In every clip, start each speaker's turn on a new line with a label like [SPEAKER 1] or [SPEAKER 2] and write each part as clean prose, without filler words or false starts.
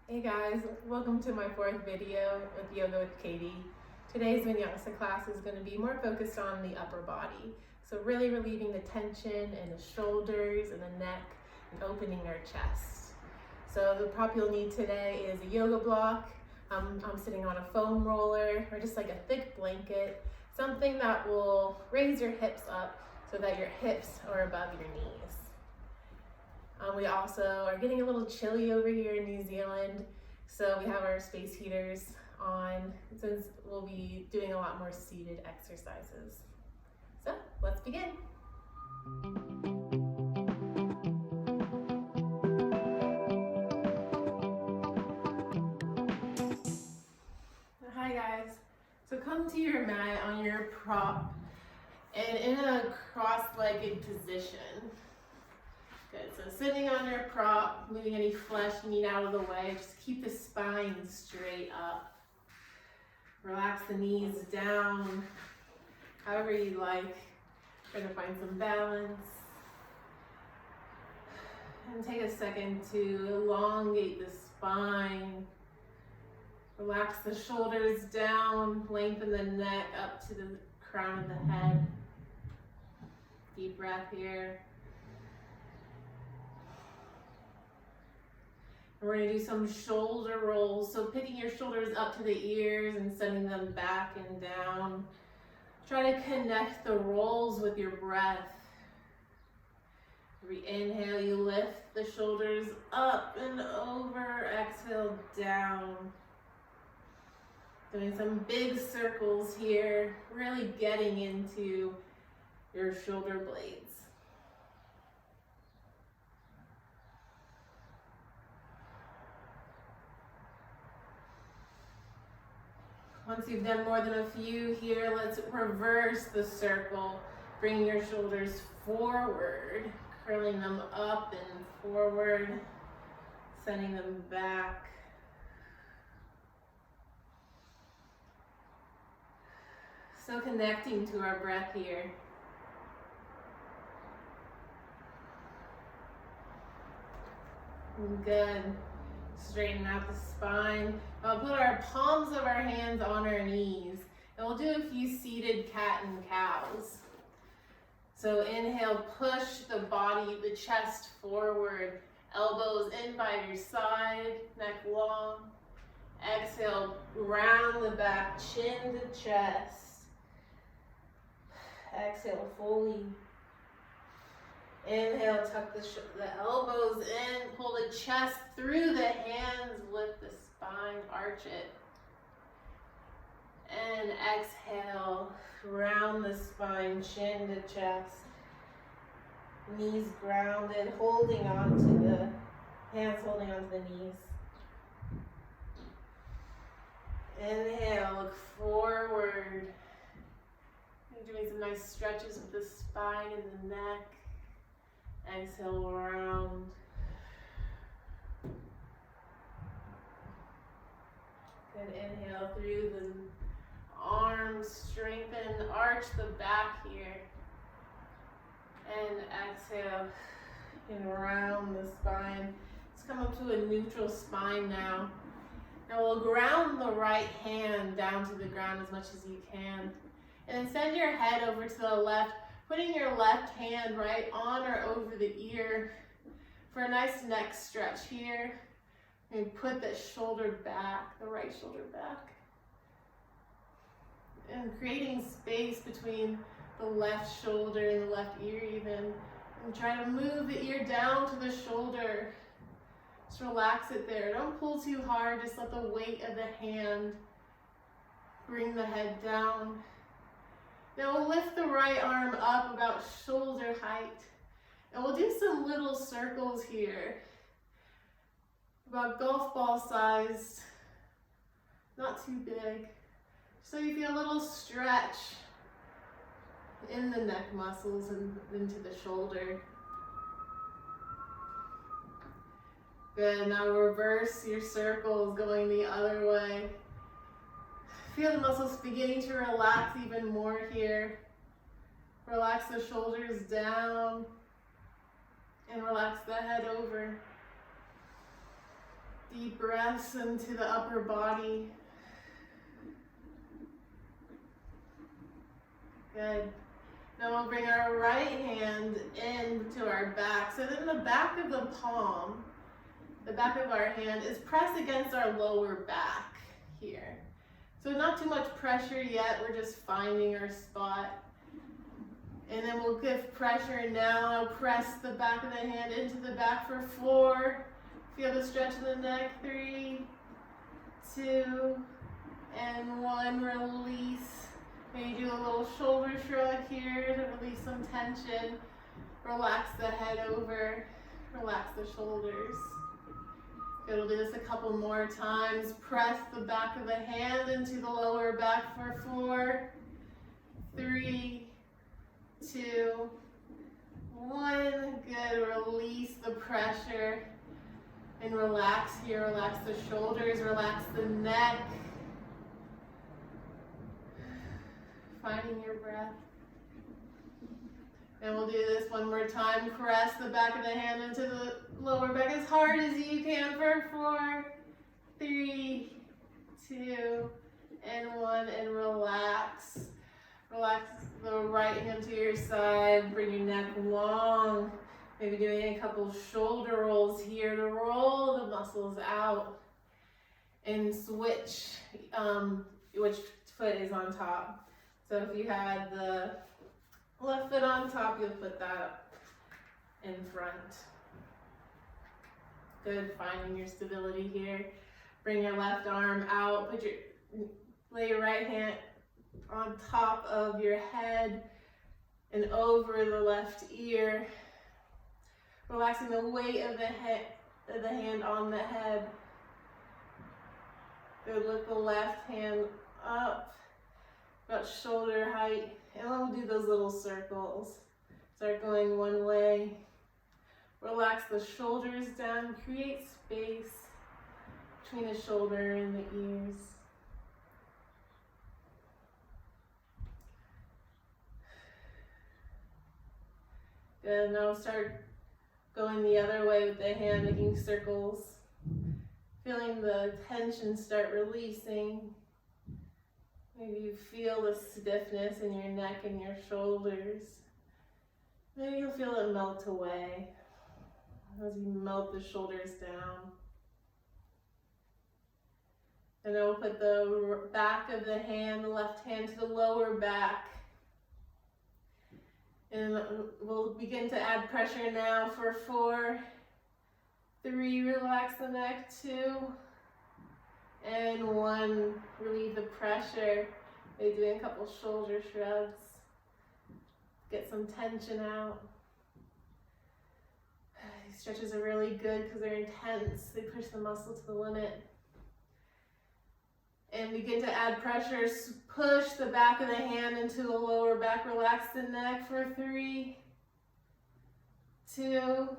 [SPEAKER 1] Hey guys, welcome to my fourth video with Yoga with Katie. Today's vinyasa class is going to be more focused on the upper body. So really relieving the tension in the shoulders and the neck and opening our chest. So the prop you'll need today is a yoga block. I'm sitting on a foam roller or just like a thick blanket, something that will raise your hips up so that your hips are above your knees. We also are getting a little chilly over here in New Zealand, so we have our space heaters on since we'll be doing a lot more seated exercises. So let's begin. Hi guys. So come to your mat on your prop and in a cross-legged position. Good, so sitting on your prop, moving any flesh meat out of the way, just keep the spine straight up. Relax the knees down, however you like. Try to find some balance. And take a second to elongate the spine. Relax the shoulders down, lengthen the neck up to the crown of the head. Deep breath here. We're going to do some shoulder rolls, so picking your shoulders up to the ears and sending them back and down. Try to connect the rolls with your breath. Every inhale, you lift the shoulders up and over. Exhale, down. Doing some big circles here, really getting into your shoulder blades. Once you've done more than a few here, let's reverse the circle. Bring your shoulders forward, curling them up and forward, sending them back. So connecting to our breath here. Good. Straighten out the spine. We'll put our palms of our hands on our knees. And we'll do a few seated cat and cows. So inhale, push the body, the chest forward. Elbows in by your side, neck long. Exhale, round the back, chin to chest. Exhale fully. Inhale, tuck the elbows in, pull the chest through the hands, lift the spine, arch it. And exhale, round the spine, chin to chest. Knees grounded, holding on to the hands, holding on to the knees. Inhale, look forward. You're doing some nice stretches with the spine and the neck. Exhale, round. Good, inhale through the arms, strengthen, arch the back here. And exhale, and round the spine. Let's come up to a neutral spine now. Now we'll ground the right hand down to the ground as much as you can. And then send your head over to the left, putting your left hand right on or over the ear for a nice neck stretch here. And put the shoulder back, the right shoulder back. And creating space between the left shoulder and the left ear even. And try to move the ear down to the shoulder. Just relax it there. Don't pull too hard, just let the weight of the hand bring the head down. Now we'll lift the right arm up about shoulder height. And we'll do some little circles here. About golf ball sized, not too big. So you feel a little stretch in the neck muscles and into the shoulder. Good, now reverse your circles going the other way. Feel the muscles beginning to relax even more here. Relax the shoulders down and relax the head over. Deep breaths into the upper body. Good. Now we'll bring our right hand into our back. So then the back of the palm, the back of our hand is pressed against our lower back here. So not too much pressure yet, we're just finding our spot. And then we'll give pressure now. I'll press the back of the hand into the back for 4. Feel the stretch in the neck. 3, 2, and 1. Release. Maybe do a little shoulder shrug here to release some tension. Relax the head over. Relax the shoulders. Good, we'll do this a couple more times. Press the back of the hand into the lower back for 4, 3, 2, 1. Good, release the pressure and relax here. Relax the shoulders, relax the neck. Finding your breath. And we'll do this one more time. Press the back of the hand into the lower back as hard as you can for 4, 3, 2, and 1, and relax. Relax the right hand to your side. Bring your neck long. Maybe doing a couple shoulder rolls here to roll the muscles out. And switch which foot is on top. So if you had the left foot on top, you'll put that up in front. Good, finding your stability here. Bring your left arm out. Lay your right hand on top of your head and over the left ear. Relaxing the weight of the hand on the head. Good, lift the left hand up, about shoulder height. And then we'll do those little circles. Start going one way. Relax the shoulders down. Create space between the shoulder and the ears. Good, now start going the other way with the hand, making circles. Feeling the tension start releasing. Maybe you feel the stiffness in your neck and your shoulders. Maybe you'll feel it melt away as you melt the shoulders down. And then we'll put the back of the hand, the left hand to the lower back. And we'll begin to add pressure now for 4, 3, relax the neck, 2, and 1, relieve the pressure. Maybe doing a couple shoulder shrugs. Get some tension out. These stretches are really good because they're intense. They push the muscle to the limit. And begin to add pressure. Push the back of the hand into the lower back. Relax the neck for 3, 2,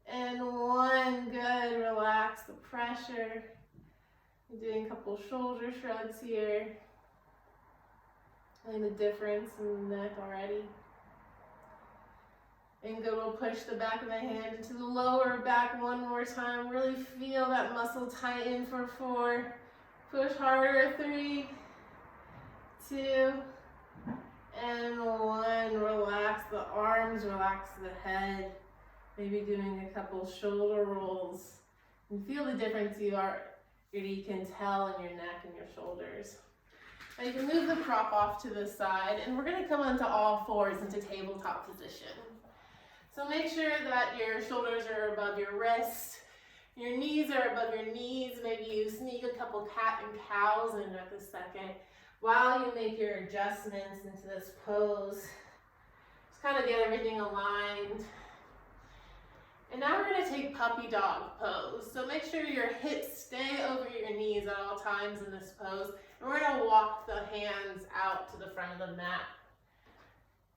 [SPEAKER 1] and 1. Good. Relax the pressure. You're doing a couple shoulder shrugs here. Feeling the difference in the neck already. And good, we'll push the back of the hand into the lower back one more time. Really feel that muscle tighten for 4. Push harder, 3, 2, and 1. Relax the arms, relax the head. Maybe doing a couple shoulder rolls. And feel the difference you can tell in your neck and your shoulders. Now you can move the prop off to the side, and we're going to come onto all fours into tabletop position. So make sure that your shoulders are above your wrists, your knees are above your knees. Maybe you sneak a couple cat and cows in at the second while you make your adjustments into this pose. Just kind of get everything aligned. And now we're going to take puppy dog pose. So make sure your hips stay over your knees at all times in this pose. And we're going to walk the hands out to the front of the mat.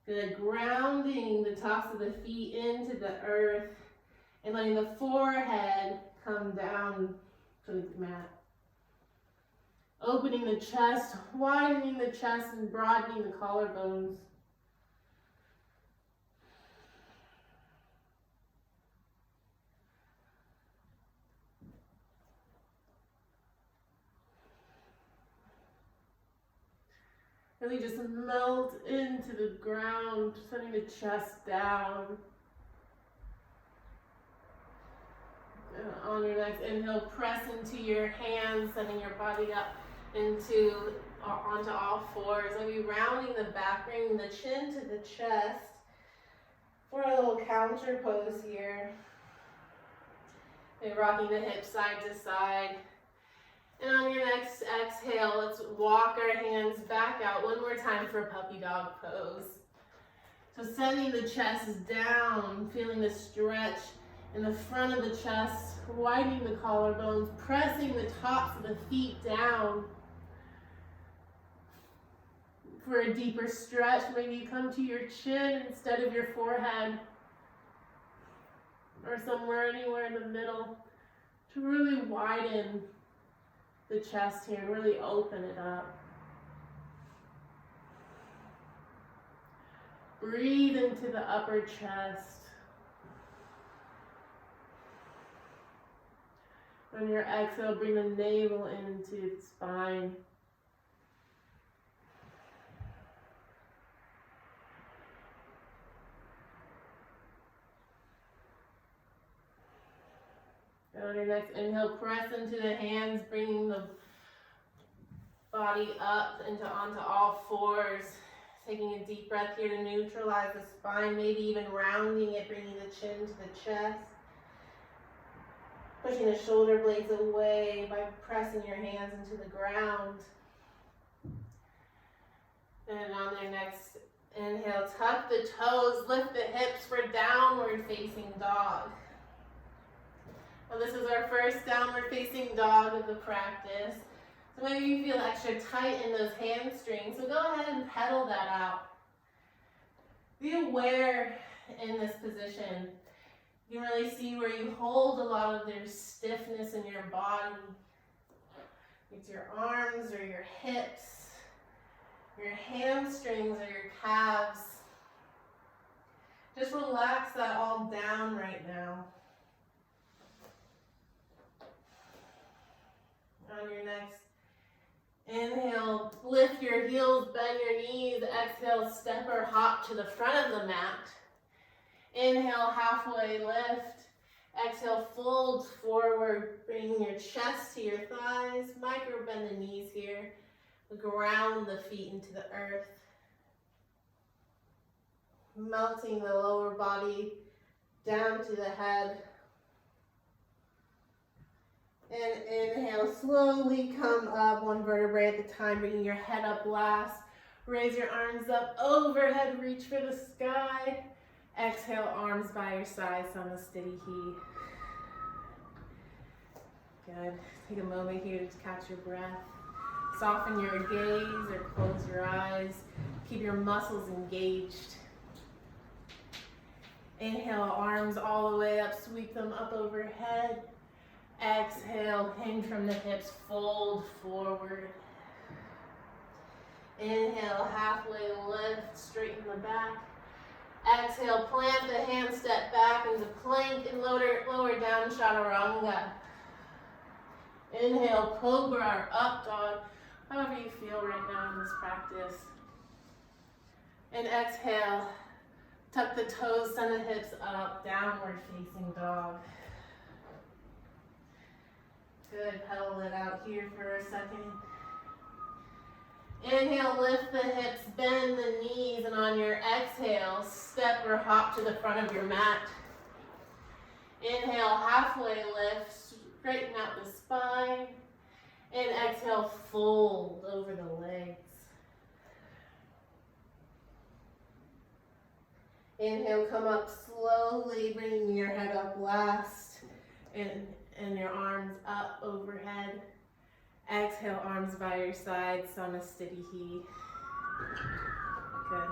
[SPEAKER 1] Good, grounding the tops of the feet into the earth and letting the forehead come down to the mat. Opening the chest, widening the chest and broadening the collarbones. Really just melt into the ground, sending the chest down. And on your next inhale, press into your hands, sending your body up onto all fours. Maybe rounding the back, bringing the chin to the chest for a little counter pose here. Maybe rocking the hips side to side. And on your next exhale, let's walk our hands back out one more time for a puppy dog pose. So sending the chest down, feeling the stretch in the front of the chest, widening the collarbones, pressing the tops of the feet down. For a deeper stretch, maybe you come to your chin instead of your forehead, or anywhere in the middle, to really widen the chest here, really open it up. Breathe into the upper chest. On your exhale, bring the navel into the spine. And on your next inhale, press into the hands, bringing the body up onto all fours. Taking a deep breath here to neutralize the spine, maybe even rounding it, bringing the chin to the chest. Pushing the shoulder blades away by pressing your hands into the ground. And on their next inhale, tuck the toes, lift the hips for downward facing dog. Well, this is our first downward facing dog of the practice. So maybe you feel extra tight in those hamstrings. So go ahead and pedal that out. Be aware in this position. You can really see where you hold a lot of their stiffness in your body. It's your arms or your hips, your hamstrings or your calves. Just relax that all down right now. On your next inhale, lift your heels, bend your knees. Exhale, step or hop to the front of the mat. Inhale, halfway lift. Exhale, fold forward, bringing your chest to your thighs. Micro bend the knees here. Ground the feet into the earth. Melting the lower body down to the head. And inhale, slowly come up one vertebrae at a time, bringing your head up last. Raise your arms up overhead, reach for the sky. Exhale, arms by your sides on a steady heat. Good. Take a moment here to catch your breath. Soften your gaze or close your eyes. Keep your muscles engaged. Inhale, arms all the way up, sweep them up overhead. Exhale, hinge from the hips, fold forward. Inhale, halfway lift, straighten the back. Exhale, plant the hands, step back into plank and lower down chaturanga. Inhale, cobra or up dog, however you feel right now in this practice. And exhale, tuck the toes, send the hips up, downward facing dog. Good, pedal it out here for a second. Inhale, lift the hips, bend the knees, and on your exhale, step or hop to the front of your mat. Inhale, halfway lift, straighten out the spine. And exhale, fold over the legs. Inhale, come up slowly, bringing your head up last, and your arms up overhead. Exhale, arms by your sides on a steady heat. Good.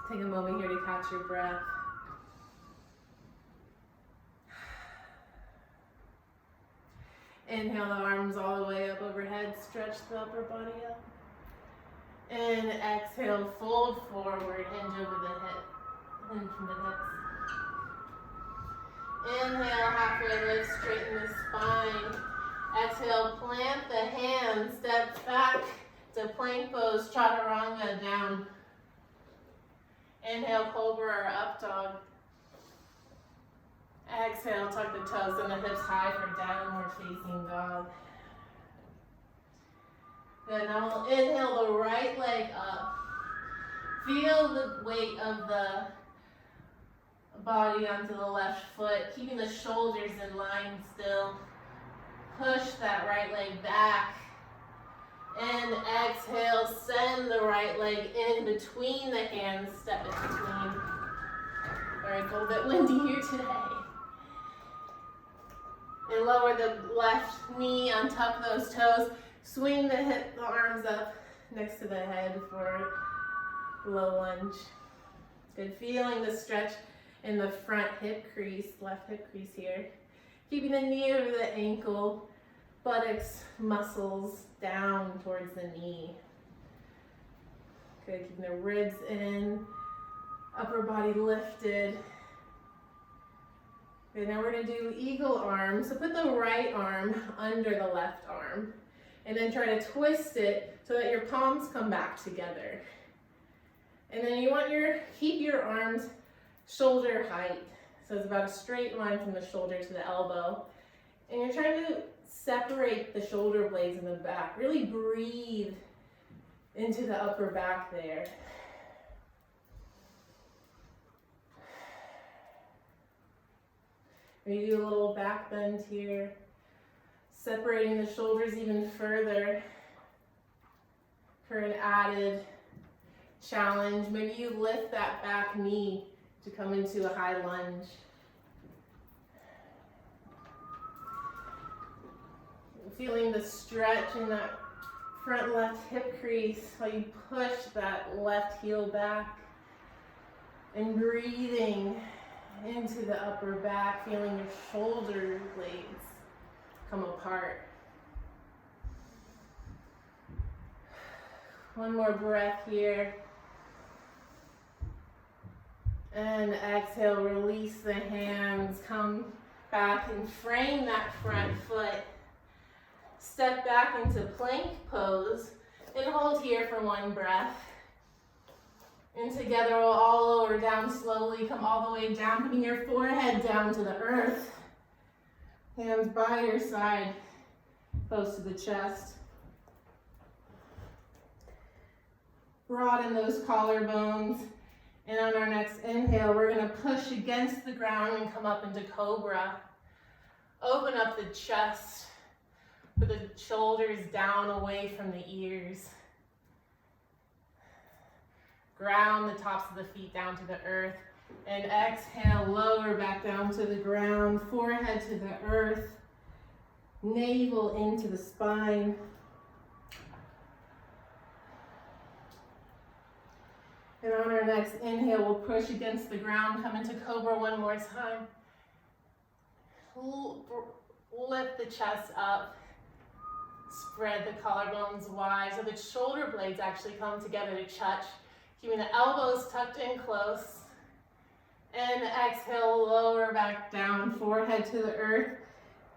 [SPEAKER 1] Take a moment here to catch your breath. Inhale the arms all the way up overhead, stretch the upper body up. And exhale, fold forward, hinge over the hip, hinge from the hips. Inhale, halfway lift, straighten the spine. Exhale, plant the hands, step back So plank pose, chaturanga down. Inhale, cobra or up dog. Exhale, tuck the toes and the hips high for downward facing dog. Then now we'll inhale the right leg up. Feel the weight of the body onto the left foot, keeping the shoulders in line still. Push that right leg back. And exhale, send the right leg in between the hands, step in between. All right, it's a little bit windy here today. And lower the left knee, untuck those toes, swing the arms up next to the head for low lunge. Good, feeling the stretch in the front hip crease, left hip crease here. Keeping the knee over the ankle, buttocks, muscles down towards the knee. Good, keeping the ribs in, upper body lifted. Okay, now we're gonna do eagle arm. So put the right arm under the left arm and then try to twist it so that your palms come back together. And then you want keep your arms shoulder height. So it's about a straight line from the shoulder to the elbow. And you're trying to separate the shoulder blades in the back. Really breathe into the upper back there. Maybe do a little back bend here, separating the shoulders even further for an added challenge. Maybe you lift that back knee to come into a high lunge. Feeling the stretch in that front left hip crease while you push that left heel back and breathing into the upper back, feeling your shoulder blades come apart. One more breath here. And exhale, release the hands, come back and frame that front foot. Step back into plank pose and hold here for one breath. And together we'll all lower down slowly, come all the way down, putting your forehead down to the earth. Hands by your side, close to the chest. Broaden those collarbones. And on our next inhale, we're gonna push against the ground and come up into cobra. Open up the chest, put the shoulders down away from the ears. Ground the tops of the feet down to the earth. And exhale, lower back down to the ground, forehead to the earth, navel into the spine. And on our next inhale, we'll push against the ground, come into cobra one more time. Lift the chest up, spread the collarbones wide so the shoulder blades actually come together to touch. Keeping the elbows tucked in close. And exhale, lower back down, forehead to the earth.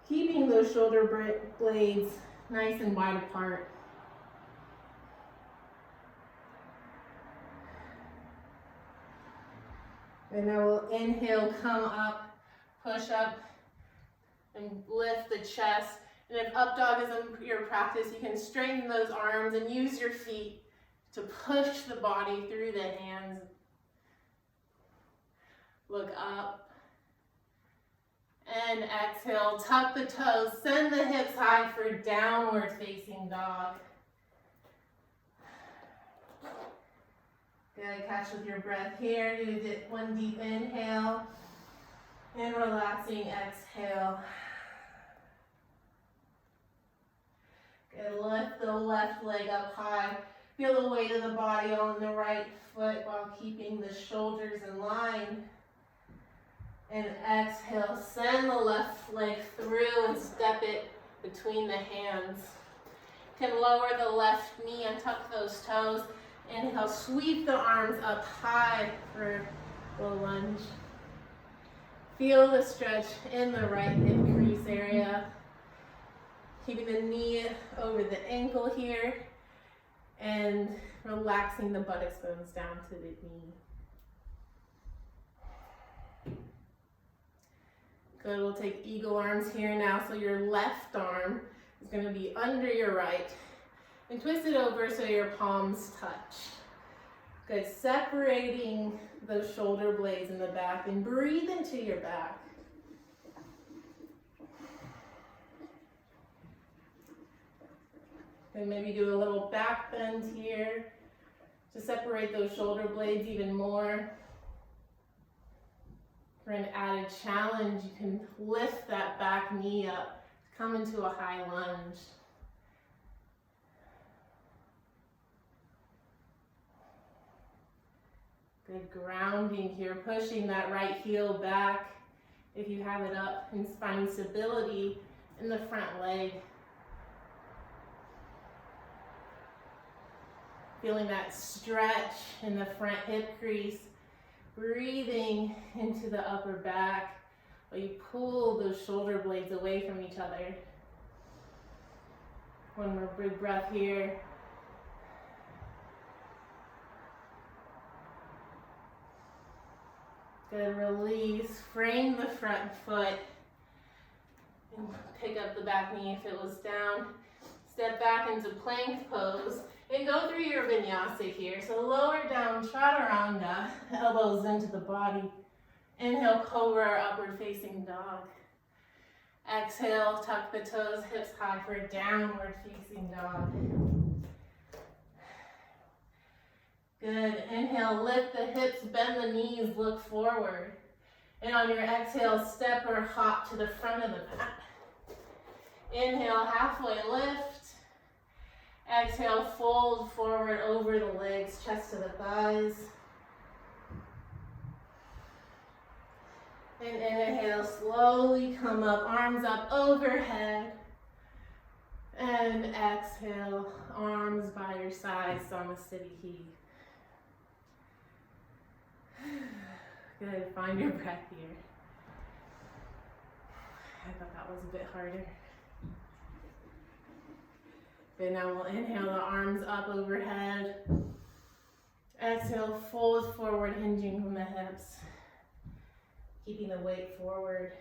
[SPEAKER 1] Keeping those shoulder blades nice and wide apart. And now we'll inhale, come up, push up, and lift the chest. And if up dog is your practice, you can straighten those arms and use your feet to push the body through the hands. Look up. And exhale, tuck the toes, send the hips high for downward facing dog. Good, catch with your breath here. Do one deep inhale and relaxing exhale. Good, lift the left leg up high. Feel the weight of the body on the right foot while keeping the shoulders in line. And exhale, send the left leg through and step it between the hands. You can lower the left knee and tuck those toes. Inhale, sweep the arms up high for the lunge. Feel the stretch in the right hip crease area. Keeping the knee over the ankle here. and relaxing the buttocks bones down to the knee. Good, we'll take eagle arms here now. So your left arm is going to be under your right and twist it over so your palms touch. Good, separating those shoulder blades in the back and breathe into your back. And maybe do a little back bend here to separate those shoulder blades even more. For an added challenge, you can lift that back knee up, come into a high lunge. Good grounding here, pushing that right heel back if you have it up, and finding stability in the front leg. Feeling that stretch in the front hip crease. Breathing into the upper back while you pull those shoulder blades away from each other. One more big breath here. Good, release. Frame the front foot. And pick up the back knee if it was down. Step back into plank pose. And go through your vinyasa here. So lower down, chaturanga, elbows into the body. Inhale, cobra or upward facing dog. Exhale, tuck the toes, hips high for a downward facing dog. Good, inhale, lift the hips, bend the knees, look forward. And on your exhale, step or hop to the front of the mat. Inhale, halfway lift. Exhale, fold forward over the legs, chest to the thighs. And inhale, slowly come up, arms up overhead. And exhale, arms by your sides, Samasthiti. Good, find your breath here. I thought that was a bit harder. Good, now we'll inhale the arms up overhead. Exhale, fold forward, hinging from the hips. Keeping the weight forward.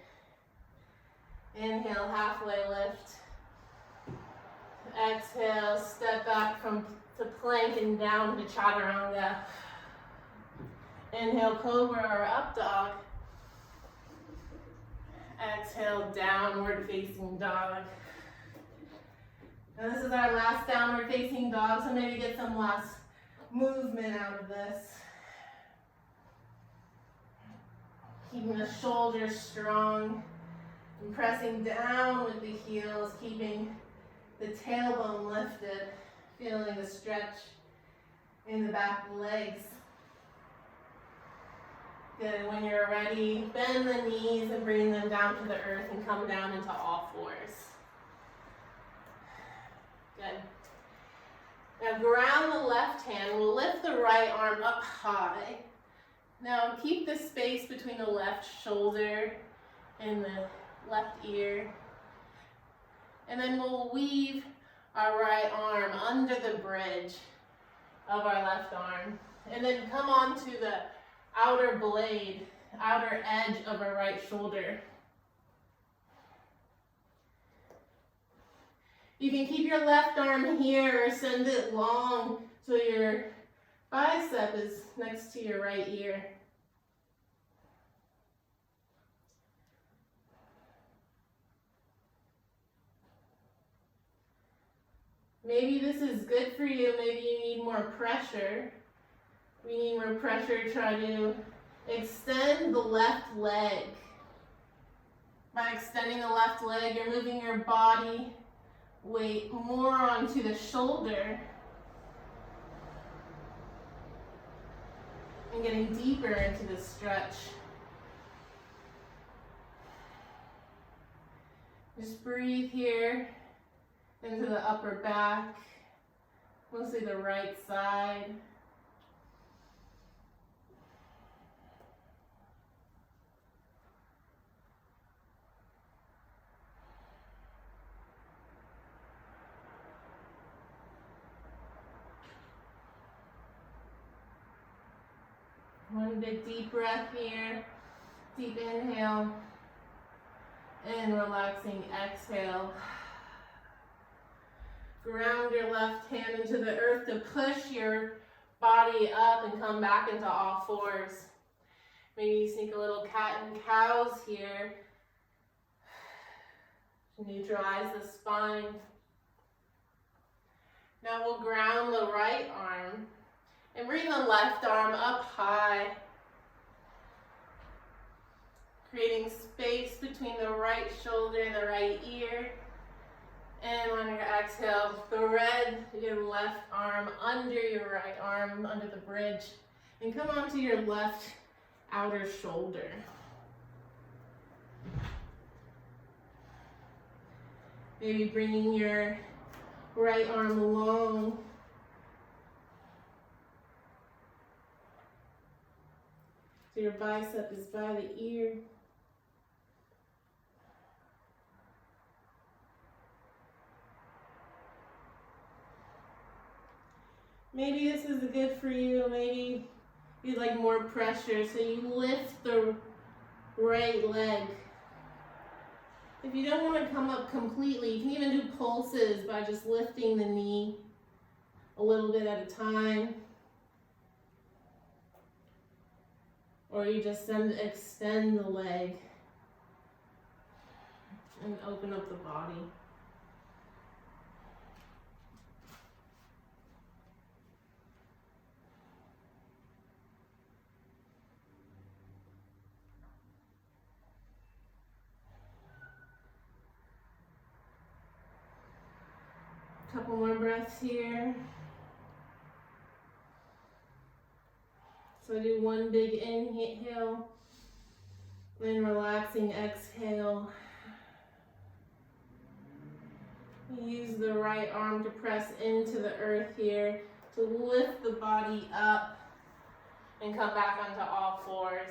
[SPEAKER 1] Inhale, halfway lift. Exhale, step back to plank and down to chaturanga. Inhale, cobra or up dog. Exhale, downward facing dog. And this is our last downward facing dog, so maybe get some last movement out of this. Keeping the shoulders strong and pressing down with the heels, keeping the tailbone lifted, feeling the stretch in the back legs. Good, when you're ready, bend the knees and bring them down to the earth and come down into all fours. Good. Now ground the left hand, we'll lift the right arm up high. Now keep the space between the left shoulder and the left ear. And then we'll weave our right arm under the bridge of our left arm. And then come onto the outer blade, outer edge of our right shoulder. You can keep your left arm here or send it long so your bicep is next to your right ear. Maybe this is good for you, maybe you need more pressure. We need more pressure, try to extend the left leg. By extending the left leg, you're moving your body weight more onto the shoulder and getting deeper into the stretch. Just breathe here into the upper back, mostly the right side. One big deep breath here. Deep inhale. And relaxing exhale. Ground your left hand into the earth to push your body up and come back into all fours. Maybe you sneak a little cat and cows here. Neutralize the spine. Now we'll ground the right arm and bring the left arm up high, creating space between the right shoulder and the right ear. And on your exhale, thread your left arm under your right arm, under the bridge, and come onto your left outer shoulder. Maybe bringing your right arm long. So your bicep is by the ear. Maybe this is good for you. Maybe you'd like more pressure, so you lift the right leg. If you don't want to come up completely, you can even do pulses by just lifting the knee a little bit at a time. Or you just extend the leg and open up the body. Couple more breaths here. So do one big inhale, then relaxing exhale. Use the right arm to press into the earth here to lift the body up and come back onto all fours.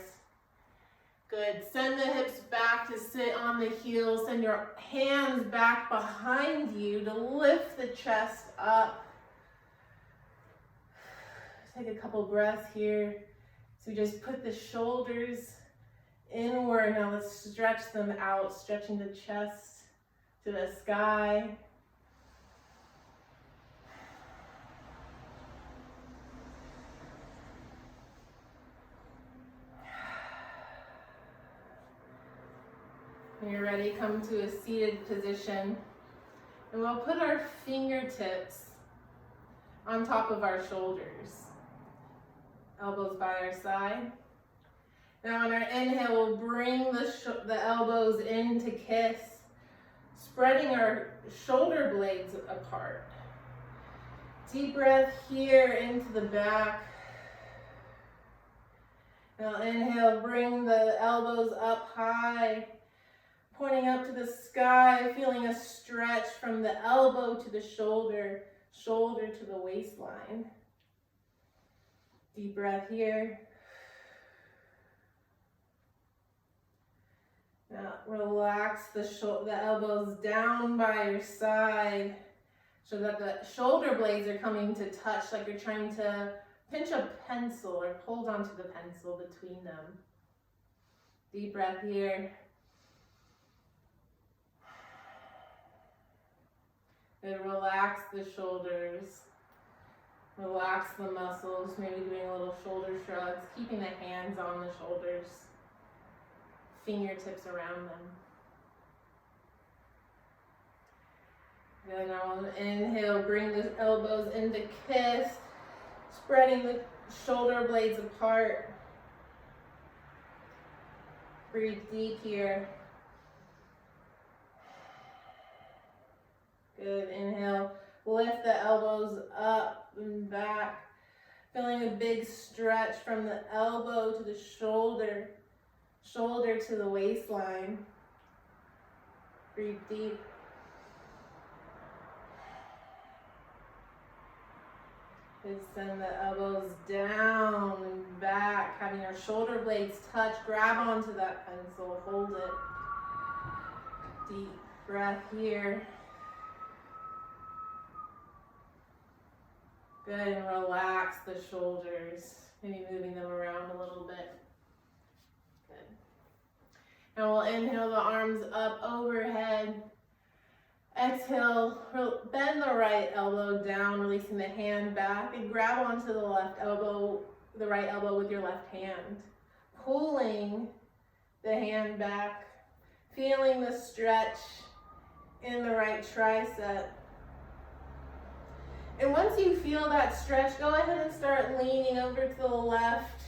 [SPEAKER 1] Good. Send the hips back to sit on the heels. Send your hands back behind you to lift the chest up. Take a couple breaths here. So just put the shoulders inward. Now let's stretch them out, stretching the chest to the sky. When you're ready, come to a seated position. And we'll put our fingertips on top of our shoulders. Elbows by our side. Now on our inhale, we'll bring the elbows in to kiss, spreading our shoulder blades apart. Deep breath here into the back. Now inhale, bring the elbows up high, pointing up to the sky, feeling a stretch from the elbow to the shoulder, shoulder to the waistline. Deep breath here. Now relax the elbows down by your side so that the shoulder blades are coming to touch, like you're trying to pinch a pencil or hold onto the pencil between them. Deep breath here. And relax the shoulders. Relax the muscles, maybe doing a little shoulder shrugs, keeping the hands on the shoulders, fingertips around them. Then I'll inhale, bring the elbows into kiss, spreading the shoulder blades apart. Breathe deep here. Good, inhale, lift the elbows up and back, feeling a big stretch from the elbow to the shoulder, shoulder to the waistline. Breathe deep. And send the elbows down and back, having your shoulder blades touch. Grab onto that pencil, hold it. Deep breath here. Good, and relax the shoulders. Maybe moving them around a little bit. Good. Now we'll inhale the arms up overhead. Exhale, bend the right elbow down, releasing the hand back, and grab onto the right elbow with your left hand. Pulling the hand back, feeling the stretch in the right tricep. And once you feel that stretch, go ahead and start leaning over to the left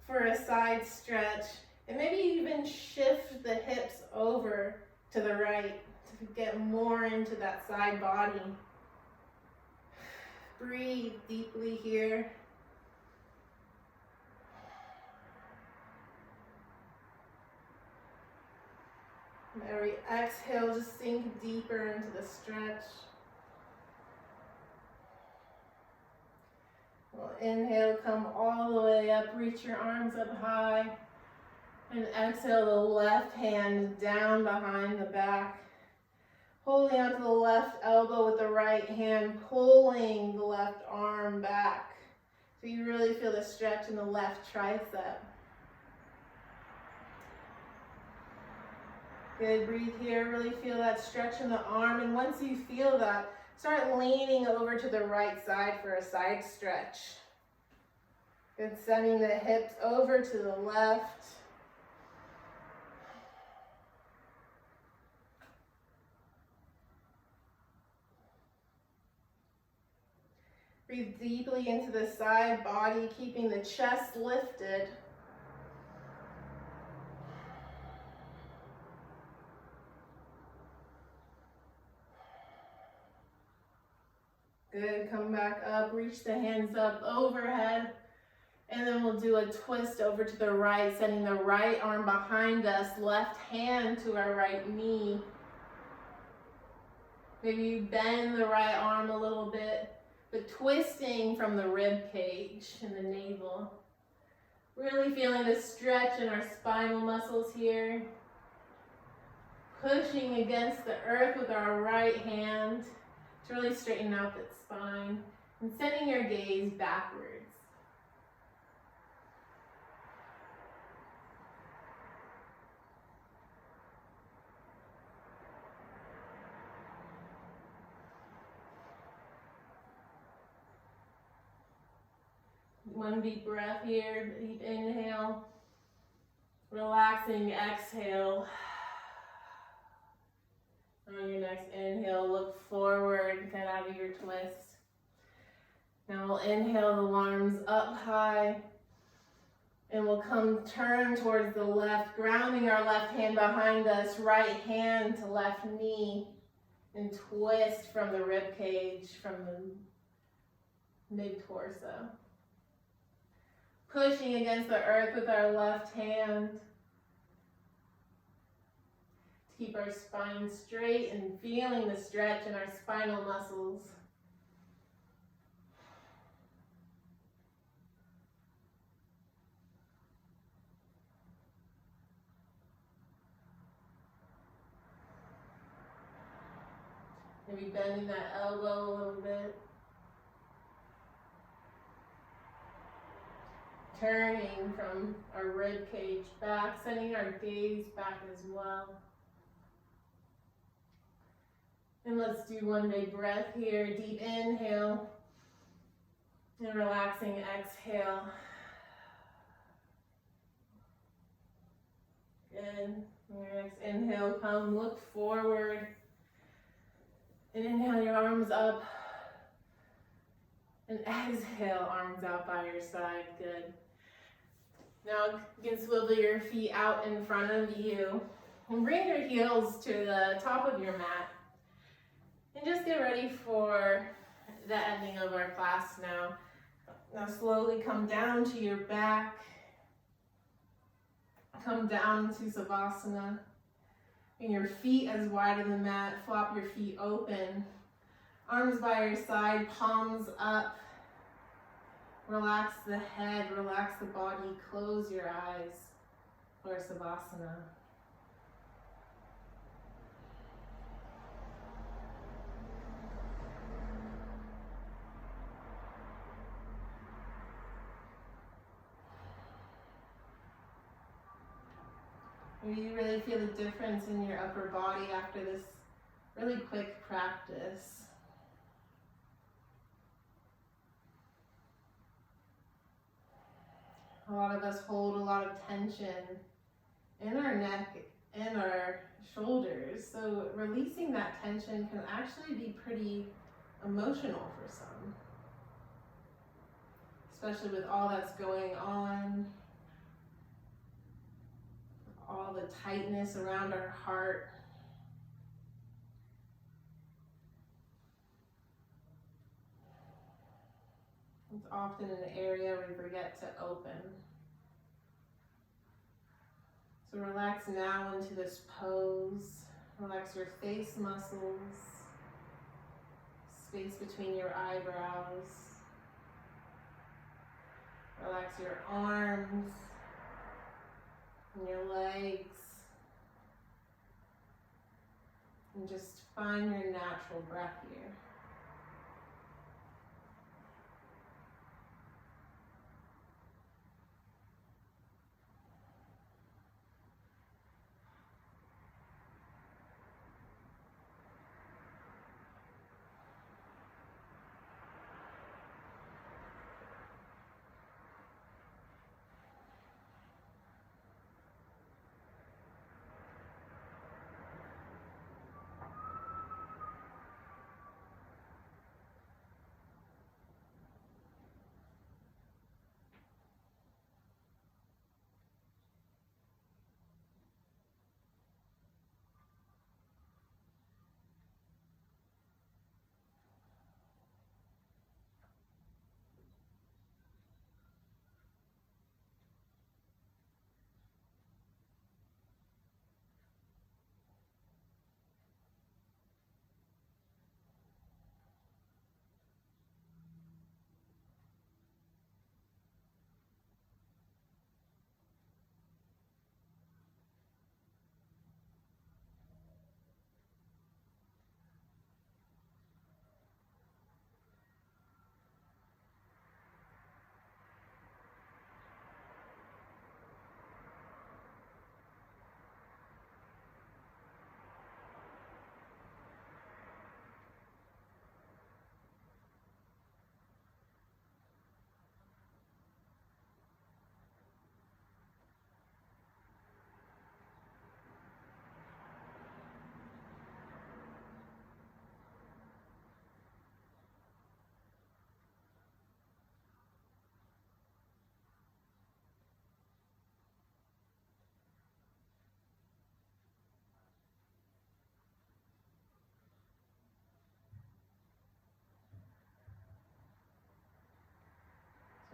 [SPEAKER 1] for a side stretch. And maybe even shift the hips over to the right to get more into that side body. Breathe deeply here. And every exhale, just sink deeper into the stretch. We'll inhale, come all the way up, reach your arms up high. And exhale, the left hand down behind the back. Holding onto the left elbow with the right hand, pulling the left arm back. So you really feel the stretch in the left tricep. Good, breathe here, really feel that stretch in the arm. And once you feel that, start leaning over to the right side for a side stretch. Good, sending the hips over to the left. Breathe deeply into the side body, keeping the chest lifted. Good, come back up, reach the hands up overhead, and then we'll do a twist over to the right, sending the right arm behind us, left hand to our right knee. Maybe you bend the right arm a little bit, but twisting from the rib cage and the navel. Really feeling the stretch in our spinal muscles here. Pushing against the earth with our right hand to really straighten out that spine. And sending your gaze backwards. One deep breath here, deep inhale. Relaxing exhale. On your next inhale, look forward, get out of your twist. Now we'll inhale the arms up high. And we'll turn towards the left, grounding our left hand behind us, right hand to left knee. And twist from the rib cage, from the mid-torso. Pushing against the earth with our left hand. Keep our spine straight and feeling the stretch in our spinal muscles. Maybe bending that elbow a little bit. Turning from our rib cage back, sending our gaze back as well. And let's do one big breath here. Deep inhale and relaxing exhale. Good. On your next inhale, come look forward. And inhale your arms up. And exhale, arms out by your side. Good. Now you can swivel your feet out in front of you. And bring your heels to the top of your mat. And just get ready for the ending of our class now. Now slowly come down to your back. Come down to Savasana. Bring your feet as wide as the mat. Flop your feet open. Arms by your side, palms up. Relax the head, relax the body. Close your eyes for Savasana. You really feel the difference in your upper body after this really quick practice. A lot of us hold a lot of tension in our neck and our shoulders, so releasing that tension can actually be pretty emotional for some, especially with all that's going on, all the tightness around our heart. It's often an area we forget to open. So relax now into this pose. Relax your face muscles, space between your eyebrows. Relax your arms and your legs. And just find your natural breath here.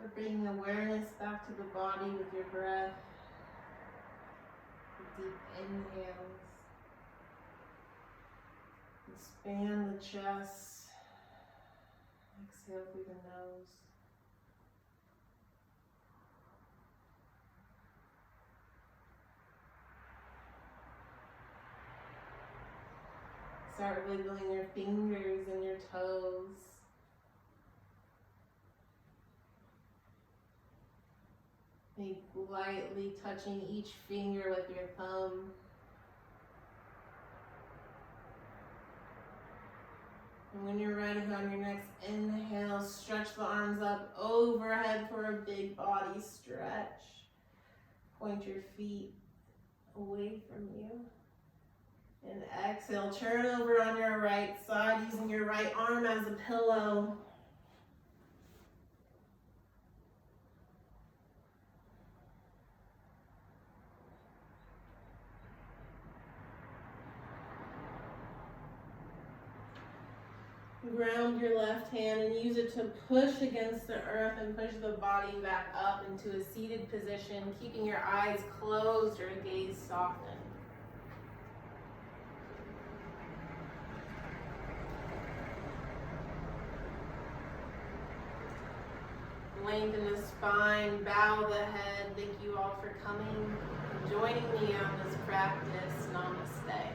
[SPEAKER 1] So bringing awareness back to the body with your breath. Deep inhales. Expand the chest. Exhale through the nose. Start wiggling your fingers and your toes. Maybe lightly touching each finger with your thumb. And when you're ready on your next inhale, stretch the arms up overhead for a big body stretch. Point your feet away from you. And exhale, turn over on your right side using your right arm as a pillow. Ground your left hand and use it to push against the earth and push the body back up into a seated position, keeping your eyes closed or gaze softened. Lengthen the spine, bow the head. Thank you all for coming and joining me on this practice. Namaste.